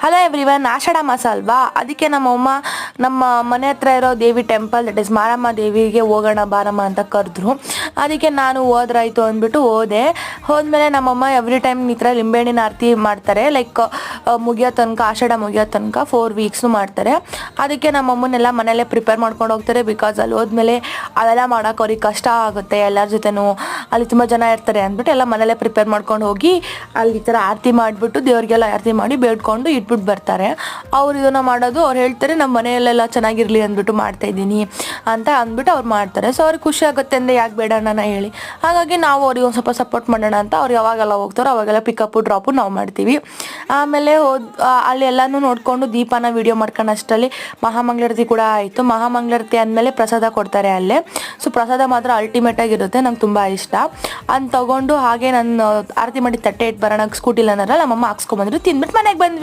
Hello everyone, ಆಷಾಢ ಮಾಸ ಅಲ್ವಾ, ಅದಕ್ಕೆ ನಮ್ಮಮ್ಮ ನಮ್ಮ ಮನೆ ಹತ್ರ ಇರೋ ದೇವಿ ಟೆಂಪಲ್, ದಟ್ ಇಸ್ ಮಾರಮ್ಮ ದೇವಿಗೆ ಹೋಗೋಣ ಬಾರಮ್ಮ ಅಂತ ಕರೆದ್ರು. ಅದಕ್ಕೆ ನಾನು ಹೋದ್ರಾಯ್ತು ಅಂದ್ಬಿಟ್ಟು ಹೋದ್ಮೇಲೆ ನಮ್ಮಮ್ಮ ಎವ್ರಿ ಟೈಮ್ ಈ ಥರ ಲಿಂಬೆಹಣ್ಣಿನ ಆರತಿ ಮಾಡ್ತಾರೆ. ಲೈಕ್ ಮುಗಿಯೋ ತನಕ, ಆಷಾಢ ಮುಗಿಯೋ ತನಕ 4 ವೀಕ್ಸು ಮಾಡ್ತಾರೆ. ಅದಕ್ಕೆ ನಮ್ಮಮ್ಮನೆಲ್ಲ ಮನೇಲೆ ಪ್ರಿಪೇರ್ ಮಾಡ್ಕೊಂಡು ಹೋಗ್ತಾರೆ. ಬಿಕಾಸ್ ಅಲ್ಲಿ ಹೋದ್ಮೇಲೆ ಅವೆಲ್ಲ ಮಾಡೋಕೆ ಅವ್ರಿಗೆ ಕಷ್ಟ ಆಗುತ್ತೆ, ಎಲ್ಲರ ಜೊತೆನೂ ಅಲ್ಲಿ ತುಂಬ ಜನ ಇರ್ತಾರೆ ಅಂದ್ಬಿಟ್ಟು ಎಲ್ಲ ಮನೇಲೆ ಪ್ರಿಪೇರ್ ಮಾಡ್ಕೊಂಡು ಹೋಗಿ ಅಲ್ಲಿ ಈ ಥರ ಆರತಿ ಮಾಡಿಬಿಟ್ಟು ದೇವ್ರಿಗೆಲ್ಲ ಆರತಿ ಮಾಡಿ ಬೇಡ್ಕೊಂಡು ಇಟ್ಬಿಟ್ಟು ಬರ್ತಾರೆ. ಅವ್ರು ಇದನ್ನ ಮಾಡೋದು, ಅವ್ರು ಹೇಳ್ತಾರೆ ನಮ್ಮ ಮನೆಯಲ್ಲೆಲ್ಲ ಚೆನ್ನಾಗಿರಲಿ ಅಂದ್ಬಿಟ್ಟು ಮಾಡ್ತಾ ಇದ್ದೀನಿ ಅಂತ ಅಂದ್ಬಿಟ್ಟು ಅವ್ರು ಮಾಡ್ತಾರೆ. ಸೊ ಅವ್ರಿಗೆ ಖುಷಿ ಆಗುತ್ತೆ ಅಂದರೆ ಯಾಕೆ ಬೇಡ ನಾನು ಹೇಳಿ. ಹಾಗಾಗಿ ನಾವು ಅವ್ರಿಗೆ ಒಂದು ಸ್ವಲ್ಪ ಸಪೋರ್ಟ್ ಮಾಡೋಣ ಅಂತ ಅವ್ರು ಯಾವಾಗೆಲ್ಲ ಹೋಗ್ತಾರೋ ಅವಾಗೆಲ್ಲ ಪಿಕಪ್ಪು ಡ್ರಾಪು ನಾವು ಮಾಡ್ತೀವಿ. ಆಮೇಲೆ ಅಲ್ಲಿ ಎಲ್ಲನೂ ನೋಡಿಕೊಂಡು ದೀಪನ ವೀಡಿಯೋ ಮಾಡ್ಕೊಂಡು ಅಷ್ಟರಲ್ಲಿ ಮಹಾಮಂಗಳಾರತಿ ಕೂಡ ಆಯಿತು. ಮಹಾಮಂಗಳಾರತಿ ಆದಮೇಲೆ ಪ್ರಸಾದ ಕೊಡ್ತಾರೆ ಅಲ್ಲೇ. ಸೊ ಪ್ರಸಾದ ಮಾತ್ರ ಅಲ್ಟಿಮೇಟಾಗಿರುತ್ತೆ, ನಂಗೆ ತುಂಬ ಇಷ್ಟ. ಅದನ್ನ ತೊಗೊಂಡು ಹಾಗೆ ನಾನು ಆರತಿ ಮಾಡಿ ತಟ್ಟೆ ಇಟ್ಟು ಬರೋಣ ಸ್ಕೂಟಿಲಿ ಅನ್ನೋದ್ರಲ್ಲಿ ನಮ್ಮಮ್ಮ ಹಾಕ್ಸ್ಕೊಂಬಂದ್ರು, ತಿಂದ್ಬಿಟ್ಟು ಮನೆಗೆ ಬಂದ್ವಿ.